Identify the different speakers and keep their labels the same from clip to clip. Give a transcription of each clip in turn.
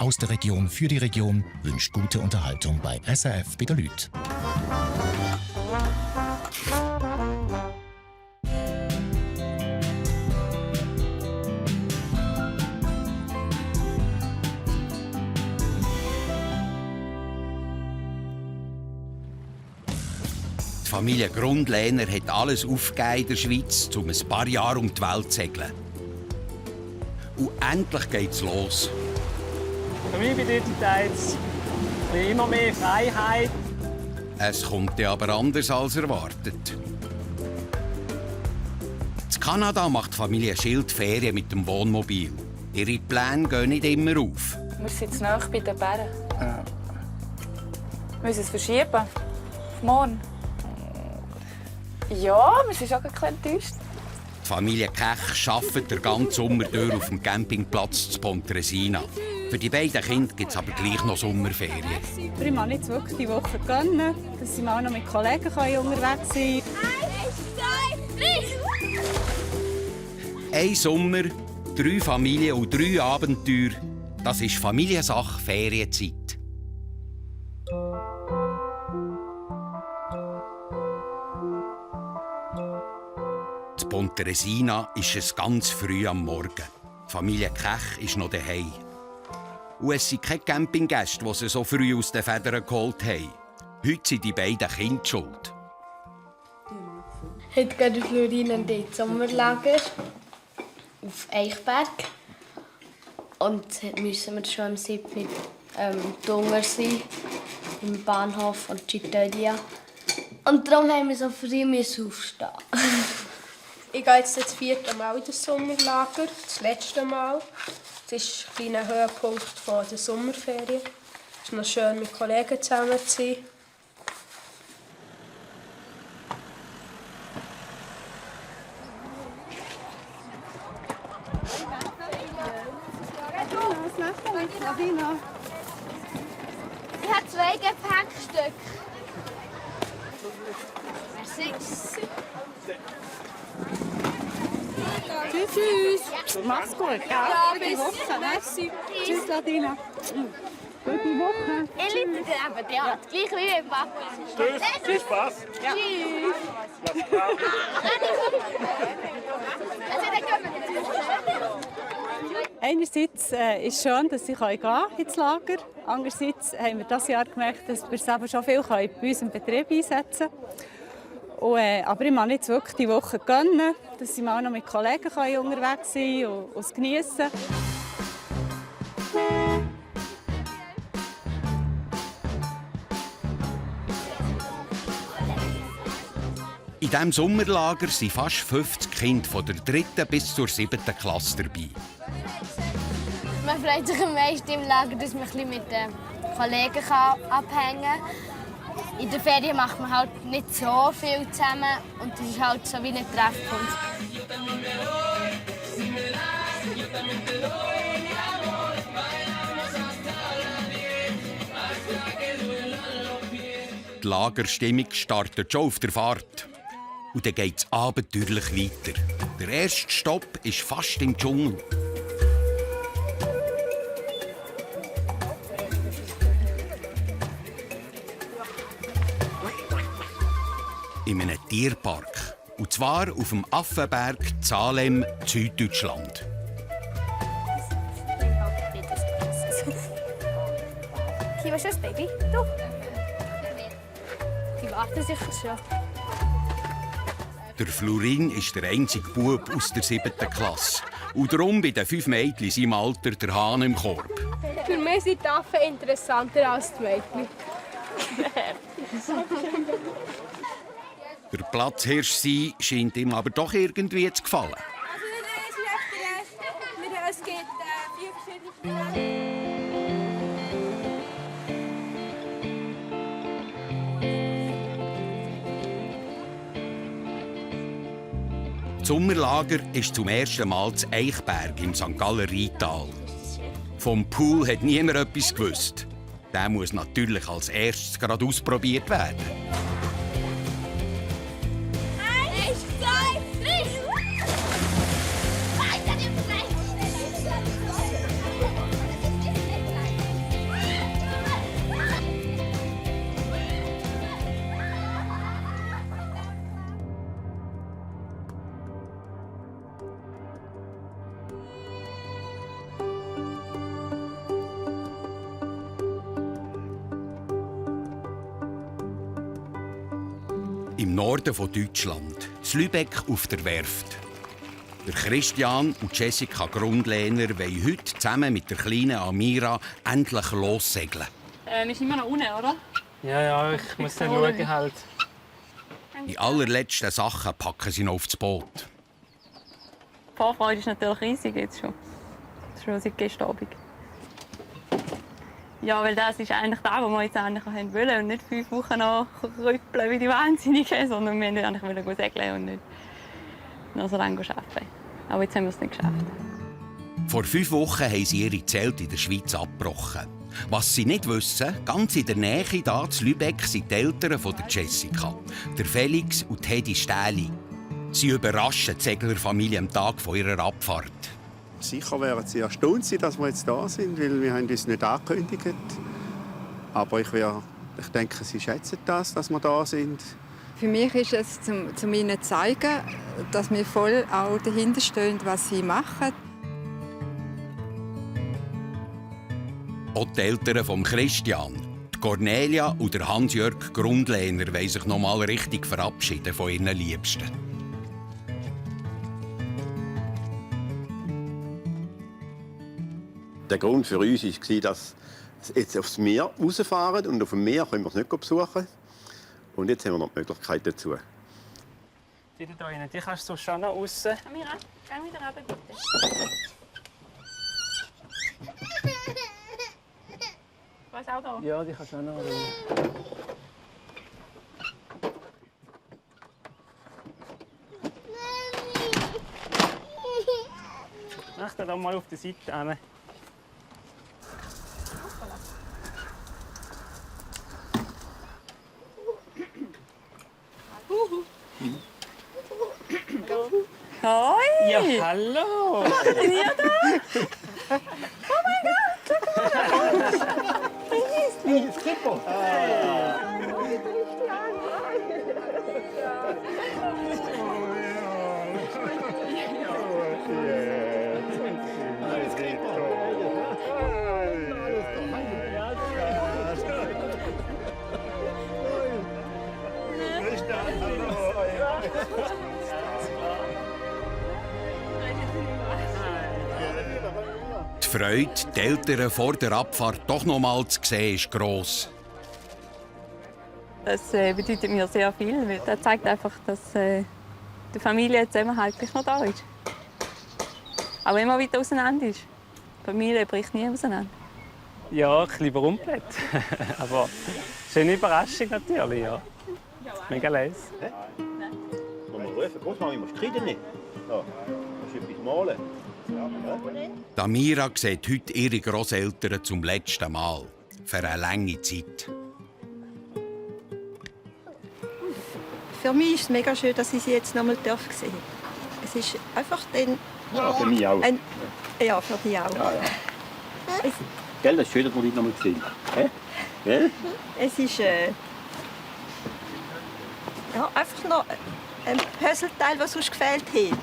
Speaker 1: aus der Region für die Region wünscht gute Unterhaltung bei SRF bei den Leuten.
Speaker 2: Die Familie Grundlehner hat alles aufgegeben in der Schweiz, um ein paar Jahre um die Welt zu segeln. Und endlich geht's los.
Speaker 3: Für mich bedeutet das immer mehr Freiheit.
Speaker 2: Es kommt ja aber anders als erwartet. In Kanada macht die Familie Schild Ferien mit dem Wohnmobil. Ihre Pläne gehen nicht immer auf.
Speaker 4: Wir sind jetzt nahe bei den Bären. Wir müssen es verschieben. Auf morgen. Ja, wir sind schon ein bisschen enttäuscht.
Speaker 2: Die Familie Kech arbeitet den ganzen Sommer durch auf dem Campingplatz zu Pontresina. Für die beiden Kinder gibt es aber gleich noch Sommerferien.
Speaker 5: Ich mag jetzt wirklich die Woche gönnen, dass sie mal noch mit Kollegen unterwegs sein können.
Speaker 2: Ein Sommer, 3 Familien und 3 Abenteuer. Das ist Familiensache Ferienzeit. In Pontresina ist es ganz früh am Morgen. Die Familie Kech ist noch daheim. Und es sind keine Campinggäste, die sie so früh aus den Federn geholt haben. Heute sind die beiden Kinder schuld.
Speaker 6: Heute geht der Florin und ich ins Sommerlager auf Eichberg. Und heute müssen wir schon am 7. Uhr sein, im Bahnhof und Chitodia. Und darum haben wir so früh aufstehen.
Speaker 7: Ich gehe jetzt das 4. Mal in das Sommerlager, das letzte Mal. Das ist ein kleiner Höhepunkt der Sommerferien. Es ist noch schön, mit Kollegen zusammen zu sein.
Speaker 6: Ich habe 2 Gepäckstücke. Merci.
Speaker 5: Tschüss. Mach's gut. Ja, bis Woche. Merci. Tschüss, Ladina. Gute Woche.
Speaker 6: Ich liebe dir aber, ja. Gleich wie im Papa.
Speaker 3: Tschüss, viel Spaß.
Speaker 6: Ja.
Speaker 5: Einerseits ist es schön, dass ich ins Lager gehen kann. Andererseits haben wir dieses Jahr gemerkt, dass wir es eben schon viel bei uns im Betrieb einsetzen können. Aber ich mag jetzt wirklich die Woche gönnen, dass sie mal noch mit Kollegen unterwegs sein und es geniessen.
Speaker 2: In diesem Sommerlager sind fast 50 Kinder von der 3. bis zur 7. Klasse dabei.
Speaker 6: Man freut sich am meisten im Lager, dass man ein bisschen mit den Kollegen abhängen kann. In der Ferien macht man halt nicht so viel zusammen und das ist halt so wie ein Treffpunkt.
Speaker 2: Die Lagerstimmung startet schon auf der Fahrt. Und dann geht es abenteuerlich weiter. Der erste Stopp ist fast im Dschungel. In einem Tierpark. Und zwar auf dem Affenberg Salem, Süddeutschland.
Speaker 6: Hier was ist das Baby? Du. Die warten sicher schon.
Speaker 2: Der Florin ist der einzige Bub aus der 7. Klasse. Und darum bei den 5 Mädchen in seinem Alter der Hahn im Korb.
Speaker 7: Für mich sind die Affen interessanter als die Mädchen.
Speaker 2: Der Platzhirsch sein scheint ihm aber doch irgendwie zu gefallen.
Speaker 7: Es gibt 4 verschiedene.
Speaker 2: Das Sommerlager ist zum ersten Mal zu Eichberg im St. Galler Rheintal. Vom Pool hat niemand etwas gewusst. Der muss natürlich als erstes gerade ausprobiert werden.
Speaker 6: 1, 2, 3. Weiter im Recht.
Speaker 2: Im Norden von Deutschland, in Lübeck auf der Werft. Der Christian und Jessica Grundlehner wollen heute zusammen mit der kleinen Amira endlich lossegeln.
Speaker 4: Wir sind immer noch unten, oder?
Speaker 3: Ja, ich muss dann schauen halt.
Speaker 2: Die allerletzten Sachen packen sie noch aufs Boot.
Speaker 4: Die Vorfreude ist natürlich riesig jetzt schon. Das ist schon seit gestern Abend. Ja, weil das ist eigentlich das, was wir jetzt eigentlich wollen. Und nicht 5 Wochen noch rüppeln wie die Wahnsinnigen, sondern wir wollten eigentlich segeln und nicht noch so lange arbeiten. Aber jetzt haben wir es nicht geschafft.
Speaker 2: Vor 5 Wochen haben sie ihre Zelte in der Schweiz abgebrochen. Was sie nicht wissen, ganz in der Nähe hier in Lübeck sind die Eltern von der Jessica, der Felix und Hedi Stähli. Sie überraschen die Seglerfamilie am Tag von ihrer Abfahrt.
Speaker 8: Sicher werden sie erstaunt sein, dass wir jetzt da sind, weil wir uns nicht angekündigt haben. Aber ich denke, sie schätzen das, dass wir da sind.
Speaker 9: Für mich ist es, um ihnen zu zeigen, dass wir voll auch dahinter stehen, was sie machen.
Speaker 2: Auch die Eltern von Christian, die Cornelia und der Hans-Jörg Grundlehner wollen sich noch mal richtig verabschieden von ihren Liebsten.
Speaker 10: Der Grund für uns war, dass wir jetzt aufs Meer rausfahren und auf dem Meer können wir es nicht besuchen. Und jetzt haben wir noch die Möglichkeit dazu.
Speaker 3: Die da rein, die kannst du schon noch raus.
Speaker 4: Amira, geh wieder runter, bitte. Was auch da?
Speaker 3: Ja, die kannst du auch noch rein. Achte da mal auf die Seite an.
Speaker 4: Hoi!
Speaker 3: Ja, hallo!
Speaker 4: Bin ich da? Oh mein Gott, schau mal!
Speaker 2: Die Freude, die Eltern vor der Abfahrt doch noch mal zu sehen, ist gross.
Speaker 4: Das bedeutet mir sehr viel, weil das zeigt einfach, dass die Familie Zusammenhalt noch da ist. Auch wenn man weiter auseinander ist. Die Familie bricht nie auseinander.
Speaker 3: Ja, ein bisschen überrumpelt. Aber es ist eine Überraschung natürlich, ja. Mega leise.
Speaker 10: Wenn wir rufen, Großmama, wir streiten nicht. Ja, das ist etwas malen.
Speaker 2: Die Amira sieht heute ihre Grosseltern zum letzten Mal. Für eine lange Zeit.
Speaker 11: Für mich ist es mega schön, dass ich sie jetzt noch mal sehen darf. Es ist einfach dann...
Speaker 10: Ja, für mich auch.
Speaker 11: Ja, für dich auch.
Speaker 10: Ja, ja. Gell, das ist schön, dass wir dich noch mal sehen. Gell?
Speaker 11: Es ist ja, einfach noch ein Puzzleteil, das sonst gefehlt hat.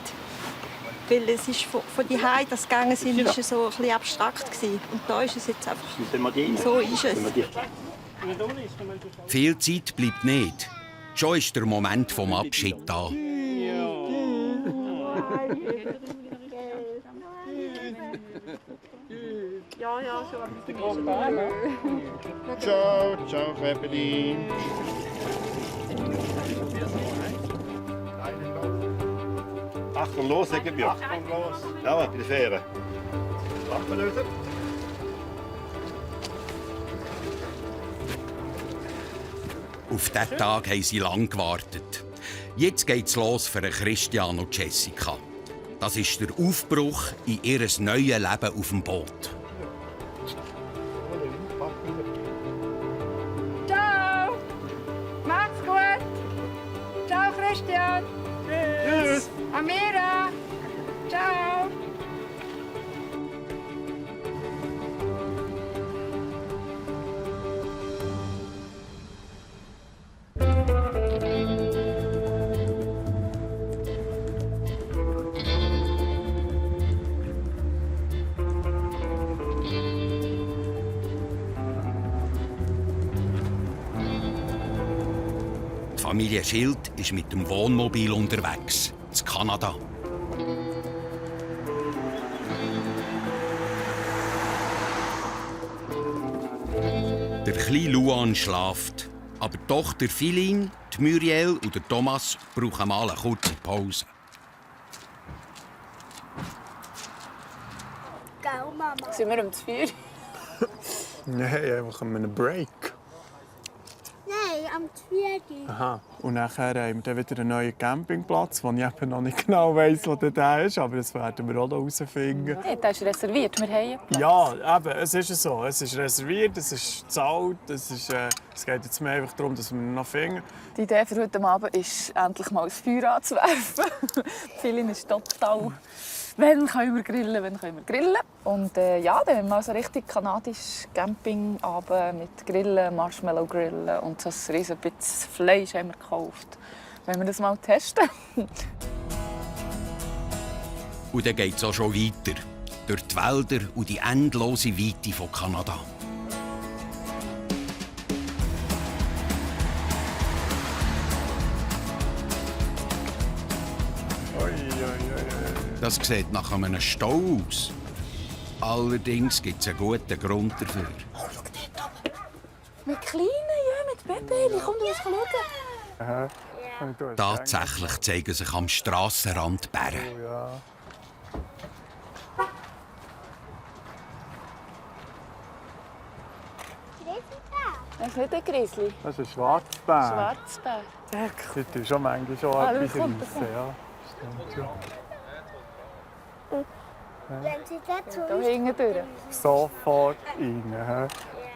Speaker 11: Weil es ist von die Hause, das gegangen sind, ist es so ein bisschen abstrakt gewesen. Und da ist es jetzt einfach. So ist es.
Speaker 2: Viel Zeit bleibt nicht. Schon ist der Moment vom Abschied da.
Speaker 4: Ja, ja, schon.
Speaker 8: Ciao, ciao, Family.
Speaker 10: Achtung, los, sagen wir.
Speaker 8: Achtung, los.
Speaker 10: Ja, bei der Fähre.
Speaker 8: Waffen lösen.
Speaker 2: Auf diesen Tag haben sie lange gewartet. Jetzt geht's los für Christian und Jessica. Das ist der Aufbruch in ihr neues Leben auf dem Boot.
Speaker 9: Ciao! Macht's gut! Ciao, Christian!
Speaker 8: Tschüss!
Speaker 9: Amira! Ciao!
Speaker 2: Die Familie Schild ist mit dem Wohnmobil unterwegs, in Kanada. Der kleine Luan schläft, aber die Tochter Philin, die Muriel und der Thomas brauchen mal eine kurze Pause.
Speaker 6: Gell, Mama?
Speaker 4: Sind wir um 4 Uhr?
Speaker 12: Nein, einfach einen Break.
Speaker 6: Nein, am 4.
Speaker 12: Aha. Und nachher haben wir dann wieder einen neuen Campingplatz, wo ich eben noch nicht genau weiss, wo der ist, aber das werden wir auch noch herausfinden.
Speaker 4: Hey, der ist reserviert, wir haben
Speaker 12: Ja, eben, es ist so. Es ist reserviert, es ist gezahlt, es geht jetzt mehr einfach darum, dass wir ihn noch finden.
Speaker 13: Die Idee für heute Abend ist, endlich mal das Feuer anzuwerfen. Philin ist total... Wann können wir grillen? Und ja, dann haben wir also richtig kanadisch Campingabend mit Grillen, Marshmallow grillen und so ein riesen bisschen Fleisch haben wir gekauft. Wollen wir das mal testen?
Speaker 2: Und dann geht es auch schon weiter. Durch die Wälder und die endlose Weite von Kanada. Das sieht nach einem Stau aus. Allerdings gibt es einen guten Grund dafür.
Speaker 13: Oh, schau dort oben. Mit Kleinen, ja, mit Baby. Komm, du musst schauen.
Speaker 2: Tatsächlich zeigen sich am Strassenrand Bären.
Speaker 12: Oh, ja.
Speaker 13: Das ist nicht ein Grizzly.
Speaker 12: Das ist ein Schwarzbär.
Speaker 13: Schwarzbär.
Speaker 12: Das tut schon manchmal schon etwas reissen. Ja, stimmt schon.
Speaker 6: Wenn sie dazu
Speaker 13: Hier hinten durch.
Speaker 12: Sofort rein. Ja,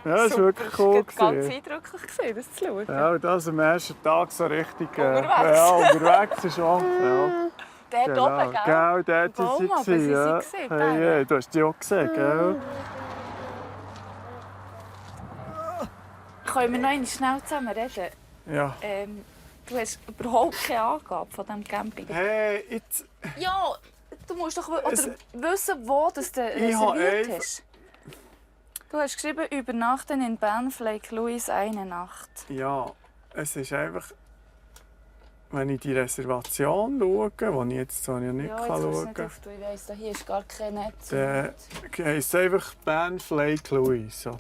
Speaker 12: das war wirklich cool.
Speaker 13: Das war ganz eindrücklich, das zu schauen.
Speaker 12: Ja, und das am ersten Tag so richtig...
Speaker 13: Unterwegs.
Speaker 12: Ja, unterwegs ist schon. Ja.
Speaker 13: Der
Speaker 12: Genau.
Speaker 13: oben, gell?
Speaker 12: Genau, dort
Speaker 13: Baum,
Speaker 12: sind
Speaker 13: aber
Speaker 12: sie.
Speaker 13: sie
Speaker 12: Ja.
Speaker 13: sind gesehen,
Speaker 12: Hey,
Speaker 13: Bären.
Speaker 12: du hast die auch gesehen, gell?
Speaker 13: Können wir noch einmal schnell zusammen reden?
Speaker 12: Ja.
Speaker 13: Du hast überhaupt keine Angabe von diesem Camping.
Speaker 12: Hey, jetzt...
Speaker 13: Ja, du musst doch wissen, wo das du reserviert hast. Du hast geschrieben, übernachten in Banff Lake Louise eine Nacht.
Speaker 12: Ja, es ist einfach... Wenn ich die Reservation schaue, die ich jetzt so nicht schauen kann,
Speaker 13: Ich weiss, hier ist gar kein Netz.
Speaker 12: dann heisst es einfach Banff Lake Louise.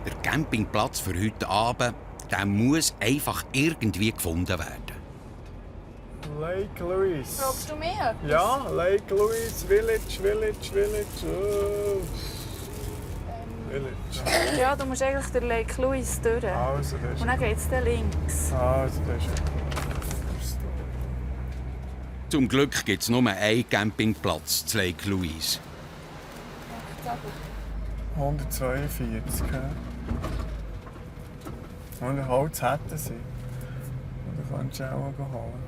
Speaker 2: Der Campingplatz für heute Abend der muss einfach irgendwie gefunden werden.
Speaker 12: Lake Louise.
Speaker 13: Fragst du mehr?
Speaker 12: Ja, Lake Louise, Village. Oh. Village.
Speaker 13: Ja, du musst eigentlich den Lake Louise durch.
Speaker 12: Also, das ist...
Speaker 13: Und dann geht es links.
Speaker 12: Also, das ist...
Speaker 2: Zum Glück gibt es nur einen Campingplatz zu Lake Louise.
Speaker 12: 142, ja. Und Holz hätten sie. Oder kannst du auch holen.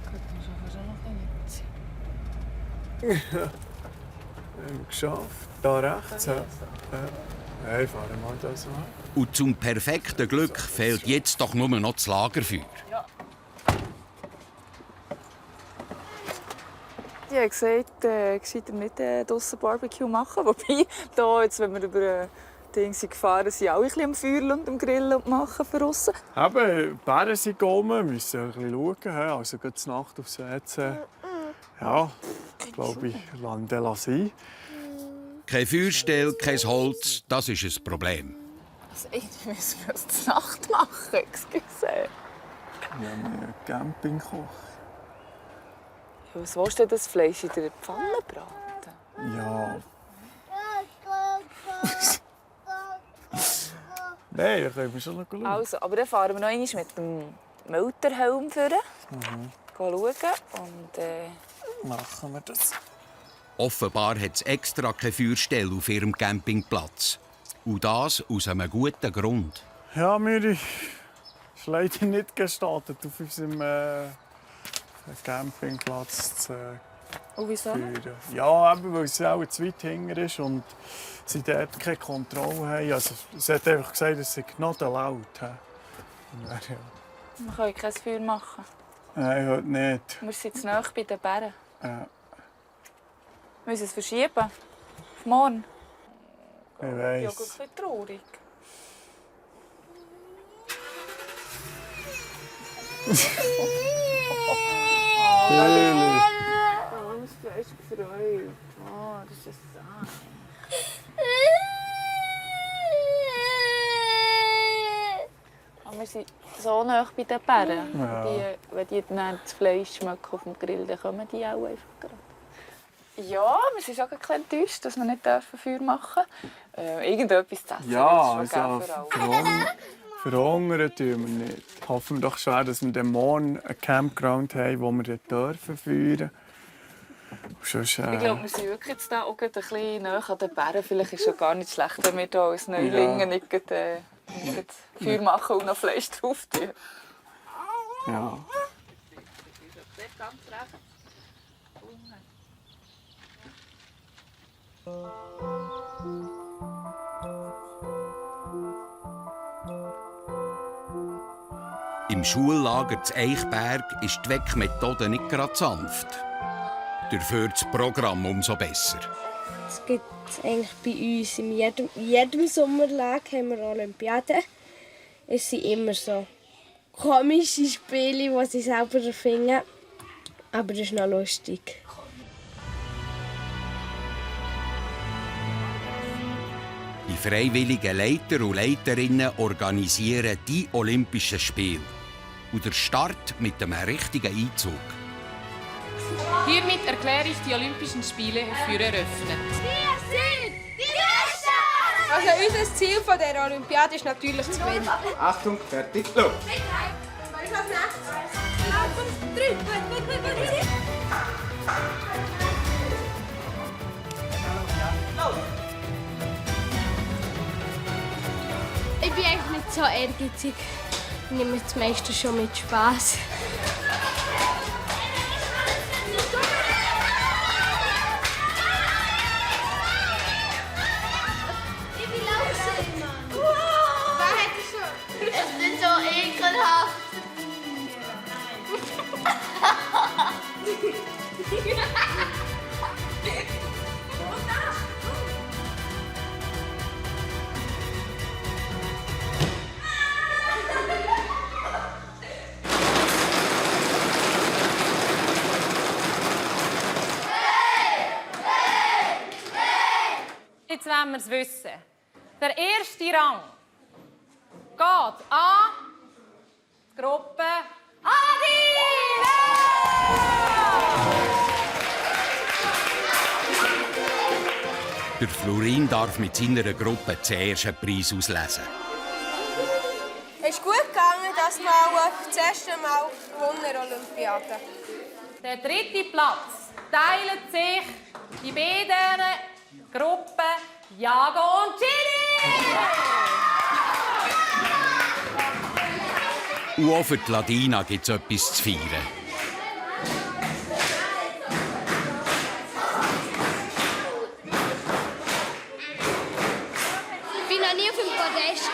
Speaker 13: Gut, dann schaffen wir schon noch ein
Speaker 12: Ja. Haben wir geschafft. Da rechts. Ja. Hey, fahren wir mal das an.
Speaker 2: Und zum perfekten Glück fehlt jetzt doch nur noch das Lagerfeuer.
Speaker 13: Ja. Die haben gesagt, gescheiter nicht draussen Barbecue machen. Wobei, da, jetzt, wenn wir über Dinge gefahren sind, auch ein bisschen am Feuer und am Grillen und machen für draussen.
Speaker 12: Eben, die Bären sind gekommen, müssen ein bisschen schauen. Also gute Nacht aufs WC. Ja, ich glaube, ich lande sein.
Speaker 2: Kein Feuerstelle, kein Holz, das ist ein Problem.
Speaker 13: Also, irgendwie müssen wir das zur Nacht machen, excuse.
Speaker 12: Wir haben einen Campingkoch.
Speaker 13: Ja, was willst du denn das Fleisch in der Pfanne braten?
Speaker 12: Ja. Nein, da können wir schon noch schauen.
Speaker 13: Also, aber dann fahren wir noch einmal mit dem Mölterhelm vor. Schauen und
Speaker 12: machen wir das.
Speaker 2: Offenbar hat es extra keine Feuerstelle auf ihrem Campingplatz. Und das aus einem guten Grund.
Speaker 12: Ja, mir ist leider nicht gestartet, auf unserem Campingplatz zu
Speaker 13: wieso?
Speaker 12: führen. Ja, eben, weil es auch zu weit hinten ist und sie dort keine Kontrolle haben. Also, sie hat einfach gesagt, es sei not allowed. Ja.
Speaker 13: Wir können kein Feuer machen.
Speaker 12: Nein, heute nicht.
Speaker 13: Wir sind zu nahe bei den Bären.
Speaker 12: Ja.
Speaker 13: Wir müssen es verschieben. Auf morgen.
Speaker 12: Ich
Speaker 13: Ja,
Speaker 12: weiss.
Speaker 13: ein bisschen traurig.
Speaker 12: Lili.
Speaker 13: Du hast gefreut. Oh, das ist so. Aber wir sind so nah bei den Bären.
Speaker 12: Ja.
Speaker 13: Wenn die dann das Fleisch schmecken auf dem Grill, dann kommen die auch einfach gerade. Ja, wir sind schon ein bisschen enttäuscht, dass wir nicht Feuer machen dürfen. Irgendetwas zu essen.
Speaker 12: Ja,
Speaker 13: ist schon
Speaker 12: also
Speaker 13: gegeben
Speaker 12: verhungern tun wir nicht. Hoffen wir doch schon, dass wir dann morgen ein Campground haben, wo wir dort dürfen feuern. Sonst,
Speaker 13: Ich glaube, wir sind wirklich jetzt da auch ein bisschen näher an den Bären. Vielleicht ist es schon gar nicht schlecht, wenn wir hier als Neulinge nicht Feuer machen und noch Fleisch drauf tun.
Speaker 12: Ja.
Speaker 2: Im Schullager zu Eichberg ist die Weckmethode nicht gerade sanft. Dafür das Programm umso besser.
Speaker 6: Es gibt eigentlich bei uns in jedem Sommerlager haben wir Olympiaden. Es sind immer so komische Spiele, die sie selber erfinden. Aber das ist noch lustig.
Speaker 2: Die freiwilligen Leiter und Leiterinnen organisieren die Olympischen Spiele. Und der Start mit einem richtigen Einzug.
Speaker 14: Hiermit erkläre ich die Olympischen Spiele für eröffnet.
Speaker 6: Wir sind die Besten!
Speaker 7: Also unser Ziel von der Olympiade ist natürlich zu gewinnen.
Speaker 15: Achtung, fertig, los!
Speaker 6: Ich bin eigentlich nicht so ehrgeizig. Ich nehme das meiste schon mit Spass. Ich bin langsam. Wow! Wer hätte schon? Es ist so ekelhaft.
Speaker 14: Jetzt wollen wir es wissen. Der erste Rang geht an die Gruppe Adina!
Speaker 2: Der Florin darf mit seiner Gruppe den ersten Preis auslesen.
Speaker 7: Es ist gut gegangen, das Mal das erste Mal gewonnen Olympiade.
Speaker 14: Der dritte Platz teilen sich die beiden Gruppen Jago und Gini!
Speaker 2: Und auch für die Ladina gibt es etwas zu feiern.
Speaker 6: Ich bin noch nie auf dem Podest.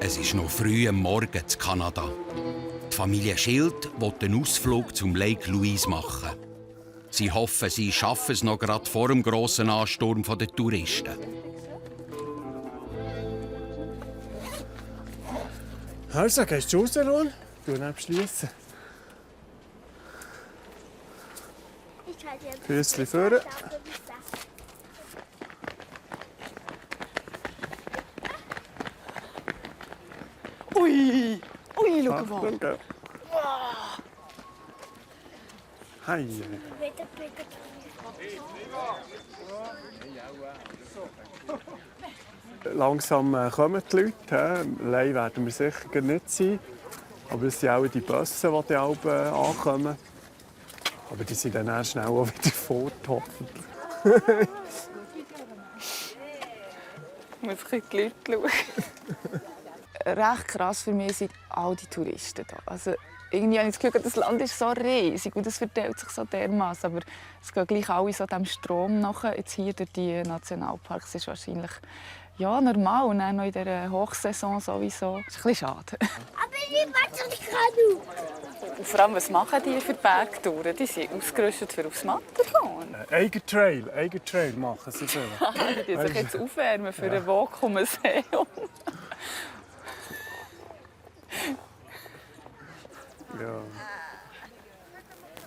Speaker 2: Es ist noch früh am Morgen in Kanada. Die Familie Schild will einen Ausflug zum Lake Louise machen. Sie hoffen, sie schaffen es noch gerade vor dem grossen Ansturm der Touristen.
Speaker 12: Also, gehst du raus, Ron? Du darfst schliessen. Füßchen vorne.
Speaker 13: Ui, ui, schau mal.
Speaker 12: Achtung, gell. Hei. Langsam kommen die Leute. Allein werden wir sicher nicht sein. Aber es sind auch die Busse, die dann ankommen. Aber die sind dann erst schnell auch wieder fort, hoffentlich.
Speaker 13: Ich muss ein bisschen die Leute schauen. Recht krass für mich sind all die Touristen hier. Also, irgendwie habe ich das Gefühl, das Land ist so riesig und das verteilt sich so dermaßen. Aber es gehen gleich alle so dem Strom nach. Jetzt hier durch die Nationalparks ist wahrscheinlich ja, normal. Und dann noch in dieser Hochsaison sowieso. Das ist ein bisschen schade.
Speaker 15: Aber ich warte nicht gerade.
Speaker 13: Und vor allem, was machen die für Bergtouren? Die sind ausgerüstet für aufs Matterhorn.
Speaker 12: Eigentrail machen sie so.
Speaker 13: Die sich jetzt aufwärmen für ein Walk-Museum.
Speaker 12: Ja.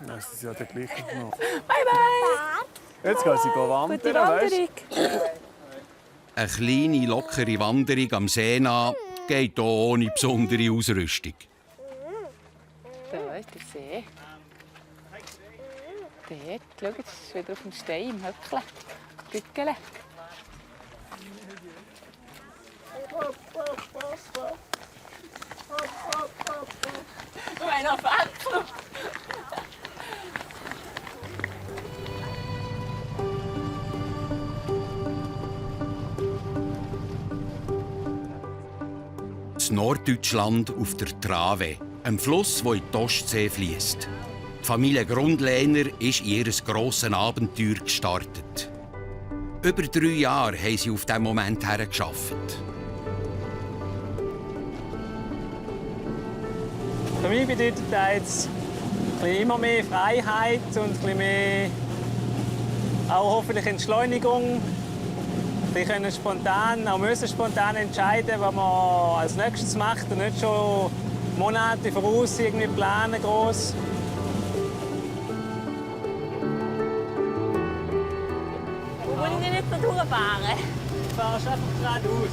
Speaker 12: Das ist ja der gleiche noch.
Speaker 13: Bye bye!
Speaker 12: Jetzt gehen sie wandern.
Speaker 13: Gute Wanderung.
Speaker 2: Eine kleine, lockere Wanderung am See nach geht hier ohne besondere Ausrüstung.
Speaker 13: Da ist der See. Dort, schau, jetzt ist es wieder auf dem Stein im Höckle. Gückele. Mein Fenster.
Speaker 2: In Norddeutschland auf der Trave, einem Fluss, der in die Ostsee fließt. Die Familie Grundlehner ist in ihr grosses Abenteuer gestartet. Über 3 Jahre haben sie auf diesen Moment hergearbeitet.
Speaker 3: Für mich bedeutet das jetzt immer mehr Freiheit und ein bisschen mehr auch hoffentlich Entschleunigung. Wir können spontan, auch müssen spontan entscheiden, was man als nächstes macht und nicht schon Monate voraus irgendwie planen gross.
Speaker 4: Wo muss ich nicht so durchfahren?
Speaker 3: Du fährst einfach geradeaus.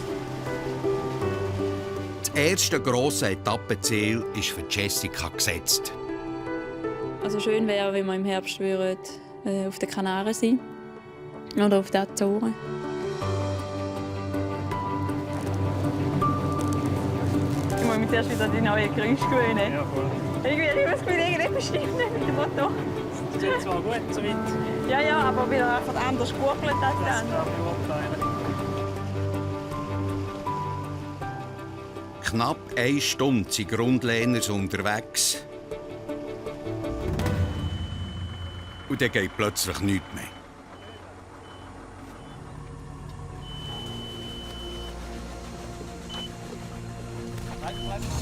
Speaker 2: Das erste grosse Etappenziel ist für Jessica gesetzt.
Speaker 4: Also schön wäre, wenn wir im Herbst auf den Kanaren sein oder auf den Azoren. Ich muss mich zuerst wieder an die neuen Geräusche gewöhnen.
Speaker 3: Ja, voll.
Speaker 4: Irgendwie habe ich das Gefühl, irgendetwas stimmt nicht mit dem Motor.
Speaker 3: Das ist zwar gut, so weit.
Speaker 4: Ja, aber wieder einfach anders gekuckelt als dann.
Speaker 2: Knapp 1 Stunde sind Grundlehners unterwegs. Und dann geht plötzlich nichts mehr.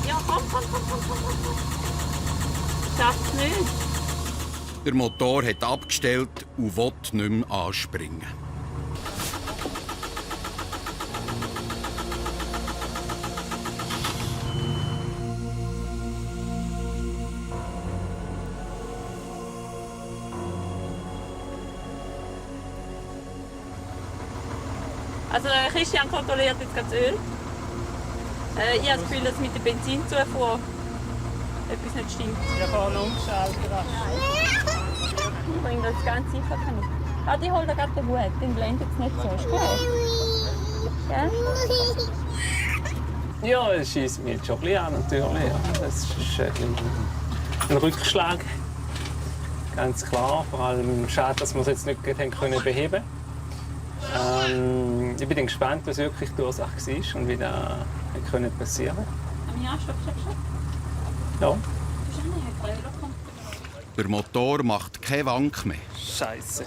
Speaker 4: Ja, komm. Schaff's nicht.
Speaker 2: Der Motor hat abgestellt und will nicht mehr anspringen.
Speaker 4: Also Christian kontrolliert jetzt gerade das Öl. Ich habe das Gefühl, dass mit der Benzinzufuhr etwas nicht stimmt.
Speaker 3: Ja, vorne umgeschaltet.
Speaker 4: Ich bringe das ganz sicher nicht. Warte, ich hole da gerade den Hut, den blendet es nicht so. Ist gut? Ja?
Speaker 3: Ja, es schießt mich jetzt schon ein bisschen an, natürlich. Ja. Das ist ein Rückschlag. Ganz klar. Vor allem schade, dass wir es jetzt nicht beheben können. Ich bin gespannt, was wirklich die Ursache war und wie das passieren konnte.
Speaker 4: Ja, stopp.
Speaker 3: Ja.
Speaker 2: Der Motor macht keinen Wank mehr.
Speaker 3: Scheiße.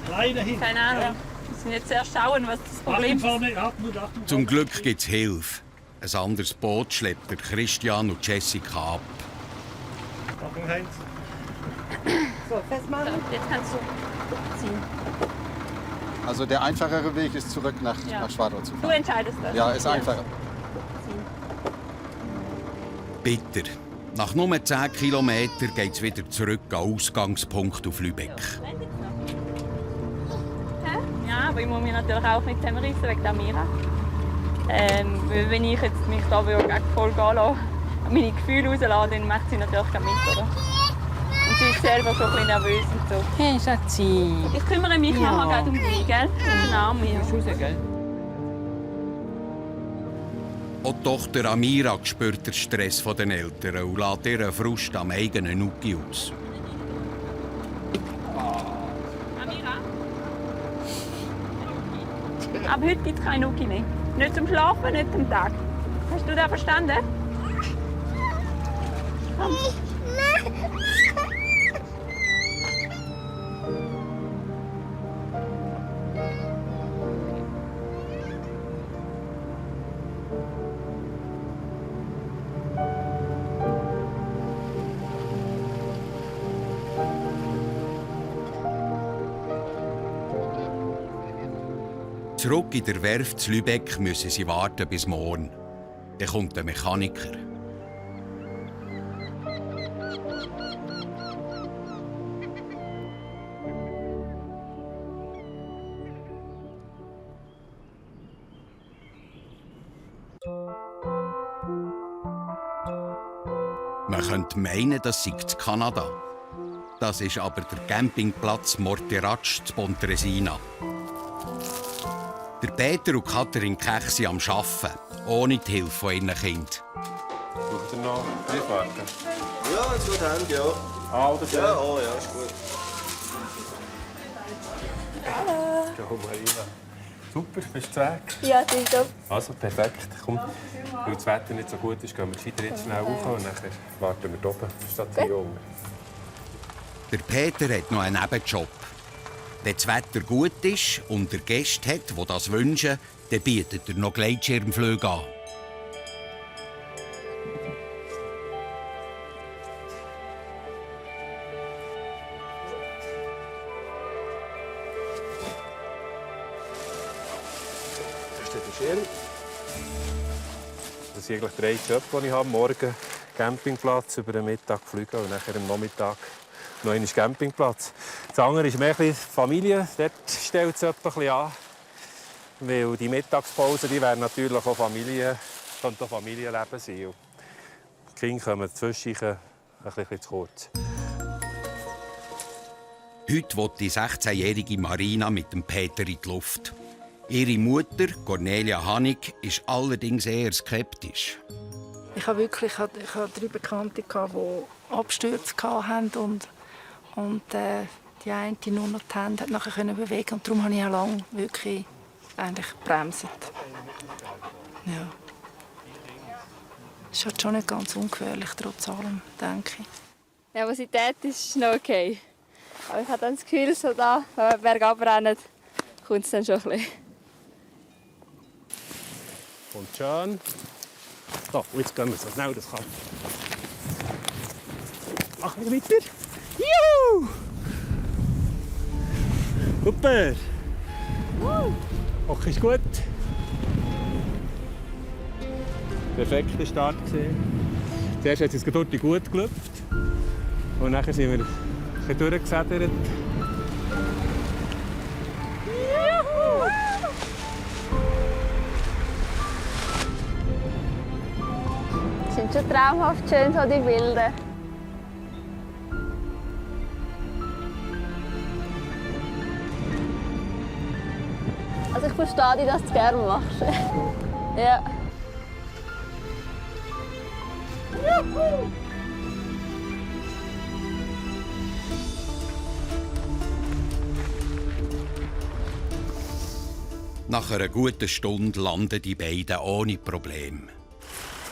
Speaker 4: Keine Ahnung. Wir müssen jetzt erst schauen, was das Problem ist.
Speaker 2: Zum Glück gibt es Hilfe. Ein anderes Boot schleppt der Christian und Jessica ab.
Speaker 4: So, festmachen. Jetzt kannst du ziehen.
Speaker 16: Also der einfachere Weg ist zurück nach Schwadron zu fahren.
Speaker 4: Du entscheidest das.
Speaker 16: Ja, ist einfacher.
Speaker 2: Bitter. Nach nur 10 Kilometern geht es wieder zurück an den Ausgangspunkt auf Lübeck.
Speaker 4: Ja, aber ich muss mich natürlich auch nicht zusammenreißen wegen der Mira. Wenn ich jetzt mich da voll gehen lasse, meine Gefühle rauslasse, dann macht sie natürlich mit, oder? Und sie ist selber schon ein bisschen nervös und so.
Speaker 17: Hey, Schatzi.
Speaker 4: Ich kümmere mich nachher gerade um dich, gell? Genau, mir.
Speaker 17: Gell?
Speaker 2: Auch die Tochter Amira spürt den Stress den Eltern und lässt ihren Frust am eigenen Nuki aus.
Speaker 4: Amira? Aber heute gibt es keine Nuki mehr. Nicht zum Schlafen, nicht zum Tag. Hast du das verstanden?
Speaker 2: Zurück in der Werft zu Lübeck müssen sie warten bis morgen. Dann kommt der Mechaniker. Man könnte meinen, das sei in Kanada. Das ist aber der Campingplatz Morteratsch zu Pontresina. Der Peter und Katrin Kech sind am Arbeiten, ohne die Hilfe von ihren Kindern.
Speaker 17: Braucht ihr noch Briefmarken?
Speaker 18: Ja, es geht Handy, ja.
Speaker 17: Ah, oder so?
Speaker 18: Ja, oh, ja, ist gut.
Speaker 17: Hallo Marina. Super, bist du weg?
Speaker 7: Ja, tipptopp.
Speaker 17: Also, perfekt. Komm, weil das Wetter nicht so gut ist, gehen wir gescheiter jetzt schnell hoch und dann warten wir oben statt hier unten.
Speaker 2: Der Peter hat noch einen Nebenjob. Wenn das Wetter gut ist und er Gäste hat, die das wünschen, dann bietet er noch Gleitschirmflüge an.
Speaker 17: Das ist der Schirm. Das sind eigentlich 3 Jobs, die ich habe. Morgen Campingplatz, über den Mittag fliegen und nachher am Nachmittag noch einmal Campingplatz. Das andere ist mehr ein Familie. Dort stellt es etwas an. Weil die Mittagspause die wäre natürlich auch könnte auch Familienleben sein. Und die Kinder kommen zwischendurch ein bisschen zu kurz.
Speaker 2: Heute will die 16-jährige Marina mit dem Peter in die Luft. Ihre Mutter, Cornelia Hanig, ist allerdings eher skeptisch.
Speaker 19: Ich hatte wirklich 3 Bekannte, die Abstürze hatten und die eine nur noch die Hände nachher bewegen und darum habe ich auch lange wirklich eigentlich gebremst. Ja. Es ist halt schon nicht ganz ungefährlich, trotz allem, denke ich.
Speaker 4: Nervosität ist noch okay. Aber ich habe dann das Gefühl, so da, wenn wir bergab rennen, kommt es dann schon ein bisschen.
Speaker 17: Und schön. So, jetzt gehen wir so schnell das kann. Mach wieder weiter. Juhu! Super! Okay, ist gut. Perfekter Start. Zuerst hat es dort gut gelüpft. Und dann sind wir ein bisschen durchgesädert.
Speaker 4: Es sind schon traumhaft schön, so die Bilder. Also ich verstehe dich, dass du es gerne machst. Ja. Juhu!
Speaker 2: Nach einer guten Stunde landen die beiden ohne Probleme.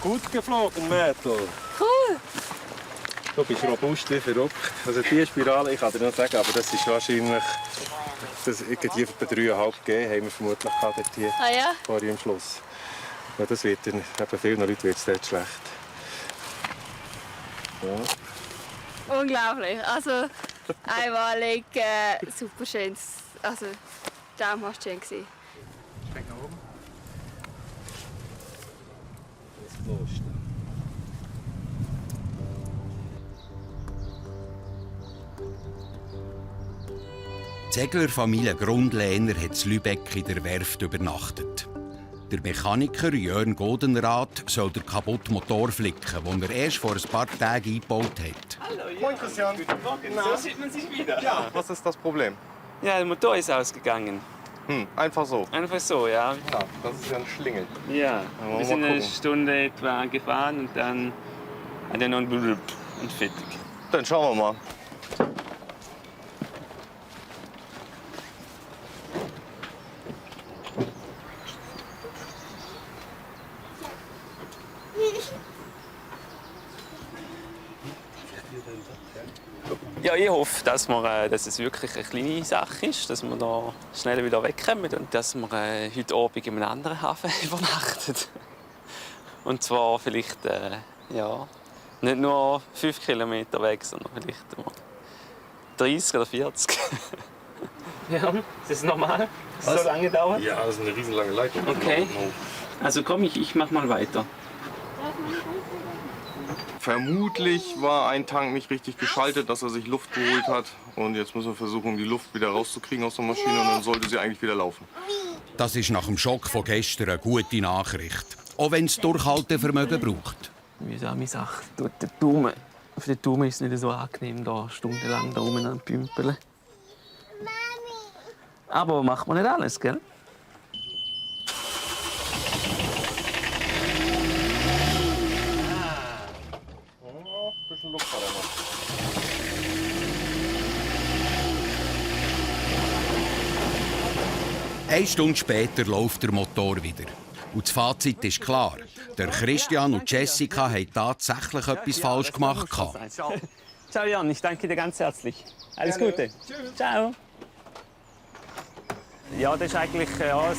Speaker 17: Gut geflogen, Mädel.
Speaker 4: Cool.
Speaker 17: Du bist robust wie verrückt. Also diese Spirale, ich kann dir noch sagen, aber das ist wahrscheinlich... Das irgendwie bei 3,5 G haben wir vermutlich dort hier vorhin am Schluss. Ja, das wird dann, eben vielen Leuten wird es dort schlecht. Ja.
Speaker 4: Unglaublich. Also einmalig, super schön. Also traumhaft schön gewesen.
Speaker 17: Schau nach oben. Das Kloster.
Speaker 2: Die Seglerfamilie Grundlehner hat in Lübeck in der Werft übernachtet. Der Mechaniker Jörn Godenrath soll den kaputten Motor flicken, den er erst vor ein paar Tagen eingebaut hat.
Speaker 20: Hallo, Moin Christian. Guten Morgen. So sieht man sich wieder.
Speaker 21: Ja, was ist das Problem?
Speaker 20: Ja, der Motor ist ausgegangen.
Speaker 21: Einfach so?
Speaker 20: Einfach so, ja.
Speaker 21: Ja, das ist ja ein Schlingel.
Speaker 20: Ja, wir sind eine Stunde etwa gefahren und dann hat er noch ein Blub und fertig.
Speaker 21: Dann schauen wir mal.
Speaker 20: Ja, ich hoffe, dass es wirklich eine kleine Sache ist, dass wir da schnell wieder wegkommen und dass wir heute Abend in einem anderen Hafen übernachten. Und zwar vielleicht nicht nur 5 Kilometer weg, sondern vielleicht 30 oder 40. Ja, ist das normal? Dass es so lange dauert?
Speaker 21: Ja, das ist eine riesenlange Leitung.
Speaker 20: Okay. Also komm, ich mach mal weiter.
Speaker 21: Vermutlich war ein Tank nicht richtig geschaltet, dass er sich Luft geholt hat. Und jetzt müssen wir versuchen, die Luft wieder rauszukriegen aus der Maschine. Und dann sollte sie eigentlich wieder laufen.
Speaker 2: Das ist nach dem Schock von gestern eine gute Nachricht. Auch wenn es Durchhaltevermögen braucht.
Speaker 20: Mühsame Sache. Für den Daumen ist es nicht so angenehm, da stundenlang da rum zu pümpeln. Aber macht man nicht alles, gell?
Speaker 21: Ein bisschen Luft hat er noch.
Speaker 2: Eine Stunde später läuft der Motor wieder. Und das Fazit ist klar. Der Christian und Jessica haben tatsächlich etwas falsch gemacht.
Speaker 3: Ciao Jan, ich danke dir ganz herzlich. Alles Gute. Ciao. Ja, das war eigentlich ein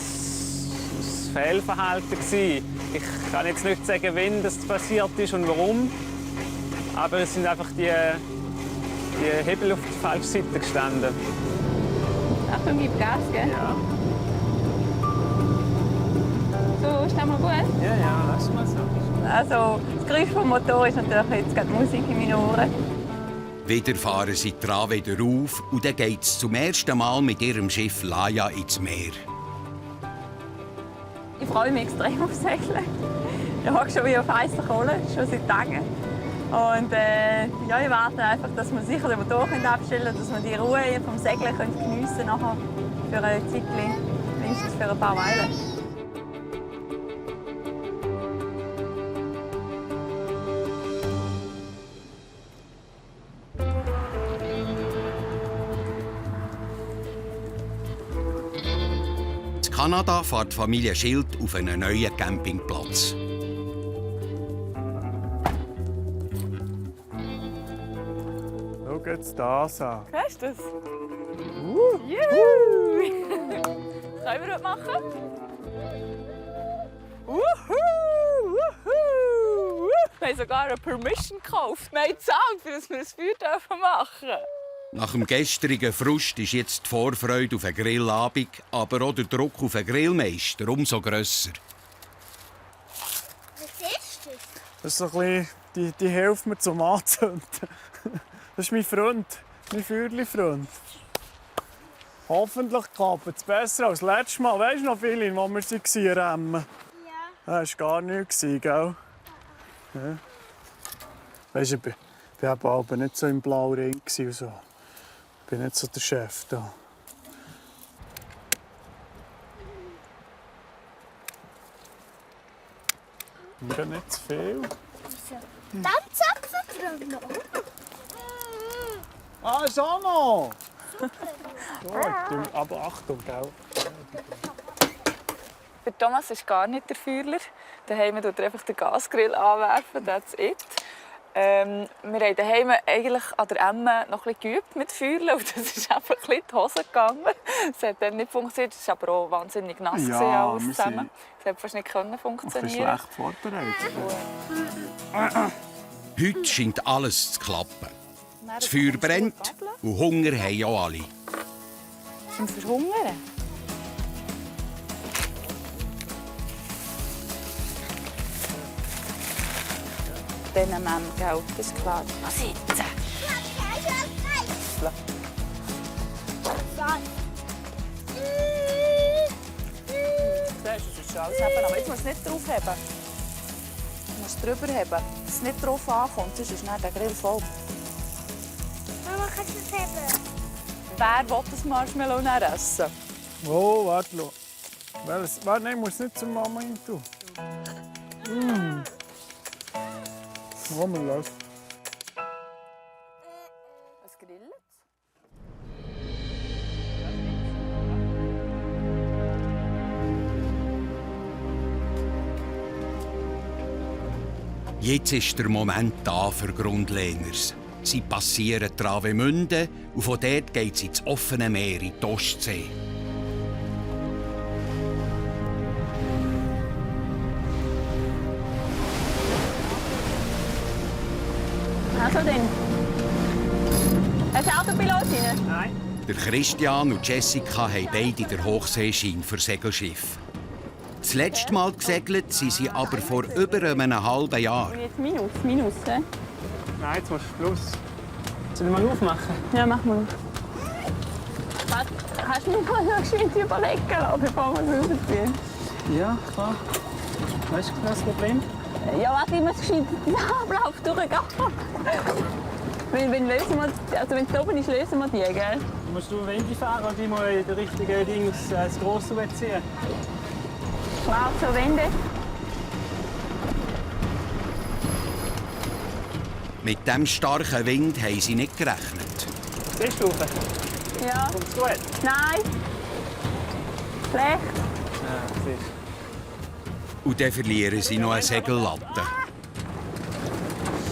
Speaker 3: Fehlverhalten. Ich kann jetzt nicht sagen, wann das passiert ist und warum. Aber es sind einfach die Hebel auf der falschen Seite gestanden.
Speaker 4: Achtung, gib Gas, gell? Ja. So, ist das mal gut?
Speaker 3: Ja, lass mal so.
Speaker 4: Also, das Geräusch vom Motor ist natürlich jetzt gerade Musik in meinen Ohren.
Speaker 2: Wieder fahren sie die Trave wieder auf und dann geht es zum ersten Mal mit ihrem Schiff Laia ins Meer.
Speaker 4: Ich freue mich extrem aufs Segeln. Ich hocke schon wie auf heißer Kohle, schon seit Tagen. Und ich warte einfach, dass wir sicher den Motor abstellen können, dass wir die Ruhe vom Segeln geniessen können nachher für eine Zeit, mindestens für ein paar Meilen.
Speaker 2: In Kanada fährt die Familie Schild auf einen neuen Campingplatz.
Speaker 12: Schau jetzt das an.
Speaker 4: Hörst du das? Juhu! Können wir das machen? Wir haben sogar eine Permission gekauft. Wir haben gezahlt, dass wir ein Feuer machen dürfen.
Speaker 2: Nach dem gestrigen Frust ist jetzt die Vorfreude auf einen Grillabend, aber auch der Druck auf einen Grillmeister umso grösser.
Speaker 15: Was ist das?
Speaker 12: Das ist so ein bisschen, die hilft mir zum Anzünden. Das ist mein Freund, mein Feuerli-Freund. Hoffentlich klappt es besser als letztes Mal. Weißt du noch, Philin, wo wir waren, Remmen? Ja. Das war gar nichts, gell? Ja. Weißt du, ich war aber nicht so im blauen Ring. So. Ich bin nicht so der Chef da. Mir nicht zu viel.
Speaker 15: Dann zack, noch.
Speaker 12: Ah, ist auch noch! Gut, aber Achtung, gell?
Speaker 13: Der Thomas ist gar nicht der Feuerler. Daheim tut er einfach den Gasgrill anwerfen, that's it. Wir haben daheim eigentlich an der Emme noch ein bisschen geübt mit Feuerlen und das ist einfach ein bisschen in die Hose gegangen. Es hat dann nicht funktioniert, es war aber auch wahnsinnig nass alles zusammen. Es hat fast nicht funktionieren.
Speaker 12: Schlecht vorbereitet.
Speaker 2: Heute scheint alles zu klappen. Das Feuer brennt und Hunger haben auch alle.
Speaker 13: Zum Verhungern? Dann Mem, gell? Das ist klar. Was sitzen? Du musst alles haben, aber jetzt musst du es nicht draufheben. Du musst es drüber haben, dass es nicht drauf ankommt, sonst ist der Grill voll.
Speaker 15: Mama, kannst du es haben?
Speaker 13: Wer will das Marshmallow nicht essen?
Speaker 12: Oh, warte. Warte, nein, ich muss nicht zur Mama hin tun. Mama, lass.
Speaker 13: Was grillt?
Speaker 2: Jetzt ist der Moment da für Grundlehners. Sie passieren Travemünde und von dort geht es ins offene Meer in die Ostsee.
Speaker 4: Also denn. Hast du Autopilot rein?
Speaker 3: Nein.
Speaker 2: Der Christian und Jessica haben beide den Hochseeschein für Segelschiff. Das letzte Mal gesegelt sind sie aber vor über einem halben Jahr.
Speaker 4: Und jetzt Minus, hä?
Speaker 3: Nein, jetzt musst du Schluss. Sollen wir mal aufmachen?
Speaker 4: Ja, mach mal auf. Kannst du mir mal noch geschwind überlegen lassen, bevor wir rausziehen?
Speaker 3: Ja, klar. Was ist das Problem?
Speaker 4: Ja, warte, ich muss geschwind den Ablauf durchgehen. Wenn es da oben ist, lösen wir die, gell?
Speaker 3: Musst du Wände fahren und immer den richtigen Ding das Grosse ziehen?
Speaker 4: Klar, so Wände.
Speaker 2: Mit diesem starken Wind haben sie nicht gerechnet.
Speaker 3: Siehst du?
Speaker 4: Ja.
Speaker 3: Kommt's gut?
Speaker 4: Nein. Schlecht.
Speaker 3: Ja, siehst.
Speaker 2: Und dann verlieren sie noch eine Segellatte.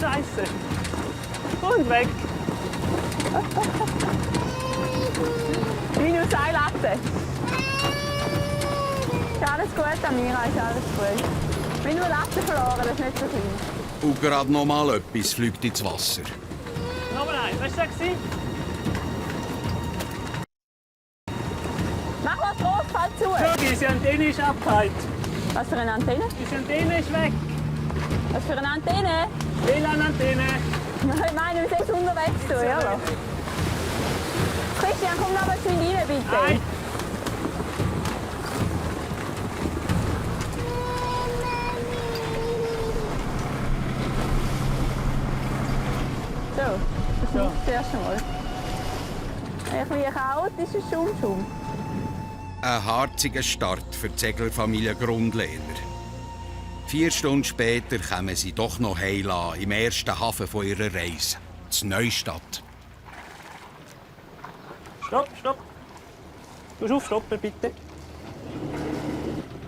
Speaker 3: Scheiße. Und weg.
Speaker 4: Minus eine Latte. Ist alles gut, Amira, ist alles gut. Ich bin nur Latte verloren, das ist nicht so schlimm.
Speaker 2: Und gerade noch mal etwas fliegt ins Wasser.
Speaker 3: Nochmal eins, was war das?
Speaker 4: Mach mal drauf, fall zu.
Speaker 3: Schau, unsere Antenne ist abgehakt.
Speaker 4: Was für eine Antenne?
Speaker 3: Unsere Antenne ist weg.
Speaker 4: Was für eine Antenne?
Speaker 3: WLAN-Antenne.
Speaker 4: Ich meine, wir sind unterwegs, so, ja. Christian, komm noch mal zu mir rein, bitte.
Speaker 3: Nein.
Speaker 4: So, das ist das erste Mal. Ein bisschen chaotischer Schum.
Speaker 2: Ein harziger Start für die Seglerfamilie Grundlehner. 4 Stunden später kommen sie doch noch heim im ersten Hafen von ihrer Reise, in Neustadt.
Speaker 3: Stopp. Du musst aufstoppen, bitte.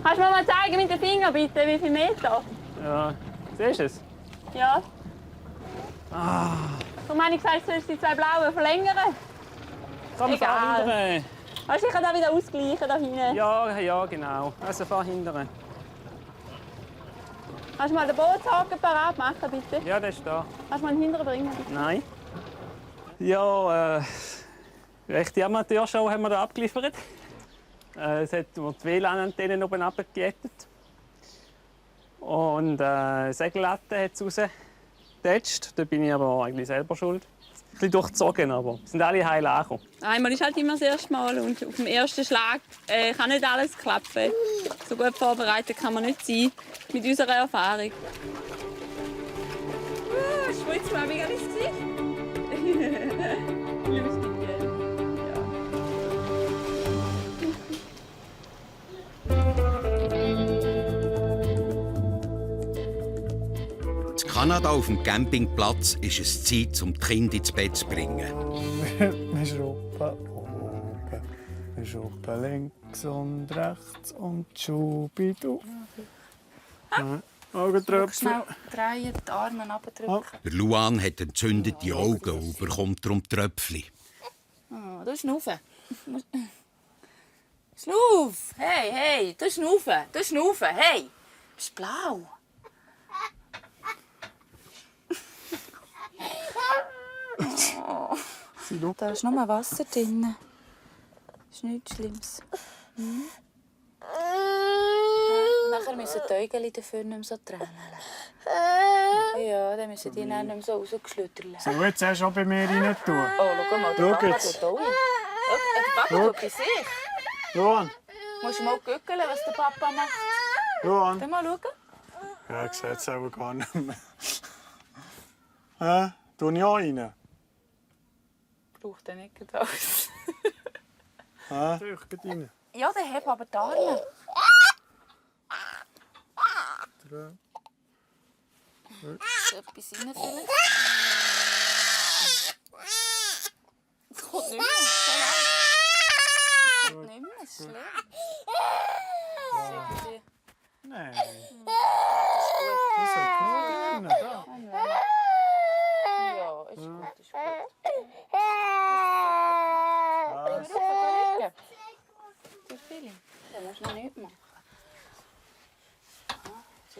Speaker 4: Kannst du mir mal zeigen mit den Fingern, bitte, wie viele Meter?
Speaker 3: Ja, siehst du es?
Speaker 4: Ja.
Speaker 3: Ah.
Speaker 4: Darum habe ich gesagt, sollst du die 2 blauen verlängern?
Speaker 3: Kann man
Speaker 4: Egal.
Speaker 3: verhindern.
Speaker 4: Weißt du, ich kann da wieder ausgleichen da hinten.
Speaker 3: Ja, genau. Also verhindern.
Speaker 4: Kannst du mal den Bootshaken parat machen, bitte?
Speaker 3: Ja, der ist da.
Speaker 4: Kannst du mal einen hinteren bringen, bitte?
Speaker 3: Nein. Ja, rechte Amateurshow haben wir da abgeliefert. Es hat die WLAN-Antennen oben abgejettet. Und Segellatte hat es rausgetatscht. Da bin ich aber eigentlich selber schuld. Ein bisschen durchgezogen, aber sind alle heil angekommen.
Speaker 4: Einmal ist halt immer das erste Mal und auf dem ersten Schlag kann nicht alles klappen. So gut vorbereitet kann man nicht sein, mit unserer Erfahrung. Spritzt mal mega ins Gesicht. Lustig, gell?
Speaker 2: In Kanada auf dem Campingplatz ist es Zeit, um die Kinder ins Bett zu bringen.
Speaker 12: Wir schruppen oben, wir schruppen links und rechts und Schubidu. Augentröpfchen.
Speaker 13: Schnell drehen, die Arme runterdrücken.
Speaker 2: Der Luan hat entzündete Augen und bekommt darum Tröpfchen.
Speaker 13: Oh, du schnaufen. Schnuff! Hey, du schnaufen, hey! Das ist blau. Oh. Da ist noch mal Wasser drin. Das ist nichts Schlimmes. Hm? Nachher müssen die Äugel dafür nicht mehr so tränen. Ja, dann müssen die dann nicht mehr so rausgeschlüttert.
Speaker 12: So, jetzt hast du auch bei mir rein tun.
Speaker 13: Oh, schau mal, der Papa
Speaker 12: jetzt.
Speaker 13: tut auch rein. Der Papa tut bei sich.
Speaker 12: Luan.
Speaker 13: Musst du mal gucken, was der Papa macht.
Speaker 12: Luan.
Speaker 13: Dann mal schauen.
Speaker 12: Ja, ich sehe es aber gar nicht mehr. Hä? Tu ich auch rein?
Speaker 13: Braucht er nicht alles.
Speaker 12: Hä? Tu ich rein.
Speaker 13: Ja, der hat aber die Arme. Ist etwas rein vielleicht? Es kommt nicht mehr. Es kommt nicht mehr. Es ist schlimm.
Speaker 12: Nein.
Speaker 13: Das ist gut.
Speaker 12: Das hat genug drin.
Speaker 13: Ja, ist gut.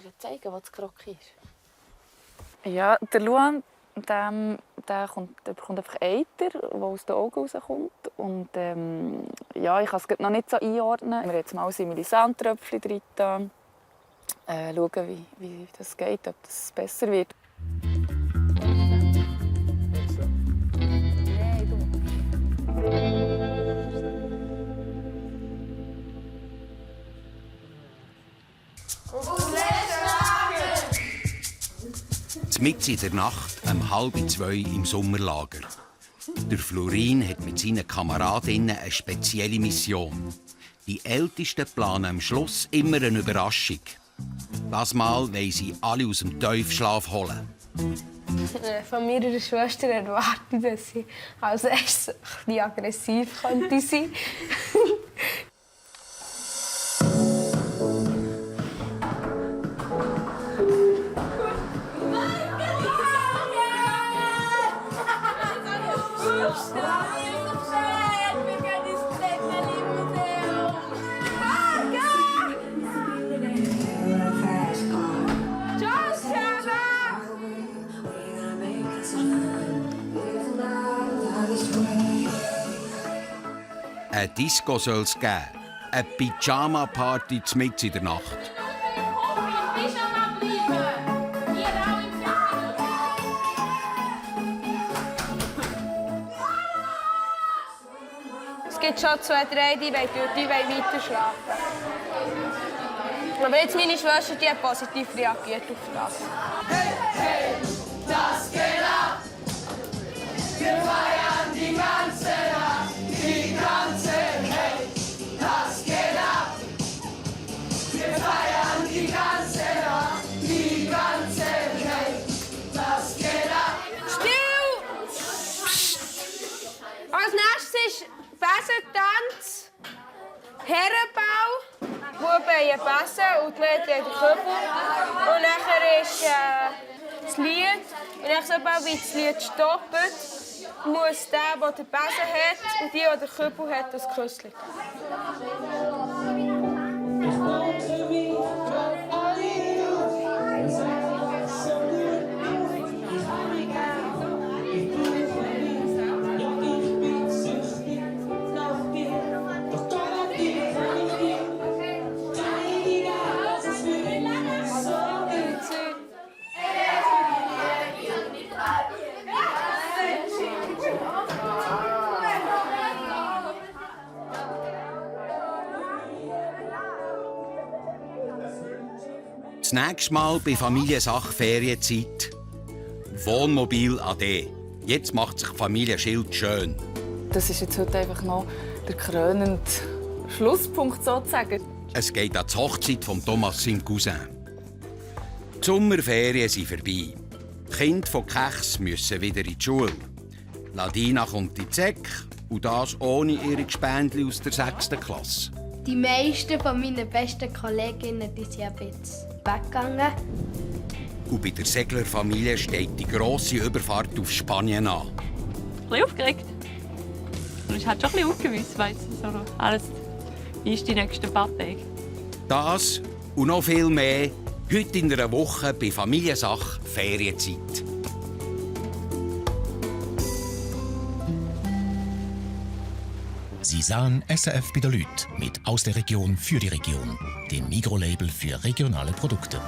Speaker 13: dir zeigen, was das Croquis ist? Ja, der Luan, der bekommt einfach Eiter, der aus den Augen rauskommt. Und ja, ich kann es noch nicht so einordnen. Wir haben jetzt mal Similisant-Tröpfchen drin. Schauen, wie das geht, ob das besser wird.
Speaker 2: Mitten in der Nacht, 1:30 im Sommerlager. Der Florin hat mit seinen Kameradinnen eine spezielle Mission. Die Ältesten planen am Schluss immer eine Überraschung. Das Mal wollen sie alle aus dem Tiefschlaf holen.
Speaker 7: Von meiner Schwester erwarte ich, dass sie als erstes ein bisschen aggressiv könnte sein.
Speaker 2: Eine Disco soll es geben. Eine Pyjama-Party mitten in der Nacht.
Speaker 7: Es gibt schon 2, 3, die wollen weiter schlafen. Aber jetzt meine Schwester, die hat positiv reagiert auf das.
Speaker 15: Hey, hey, das geht ab. Wir feiern die ganze Nacht, die ganze Hey, das geht ab. Wir feiern die ganze Nacht, die ganze Hey, das geht ab.
Speaker 7: Still! Psst. Als nächstes ist Besentanz, Herrenbau, Buben haben Besen und die Mädchen haben den Kübel. Und nachher ist das Lied. Und dann, sobald das Lied stoppt, muss der den Besen hat und die, der den Kübel hat, das Küsschen.
Speaker 2: Das nächste Mal bei Familiensache Ferienzeit. Wohnmobil AD. Jetzt macht sich Familie Schild schön.
Speaker 13: Das ist jetzt heute einfach noch der krönende Schlusspunkt sozusagen.
Speaker 2: Es geht an die Hochzeit von Thomas, seinem Cousin. Die Sommerferien sind vorbei. Die Kinder von Kechs müssen wieder in die Schule. Ladina kommt in die Säck und das ohne ihre Gespendli aus der 6. Klasse.
Speaker 6: Die meisten von meinen besten Kolleginnen die sind jetzt weggegangen.
Speaker 2: Und bei der Seglerfamilie steht die grosse Überfahrt auf Spanien an.
Speaker 4: Ein bisschen aufgeregt. Und es hat schon ein bisschen ungewiss, weiss ich, so alles ist die nächsten paar Tage.
Speaker 2: Das und noch viel mehr heute in einer Woche bei Familiensache Ferienzeit.
Speaker 1: Sie sahen SRF bei der Lüt mit «Aus der Region für die Region», dem Mikrolabel für regionale Produkte.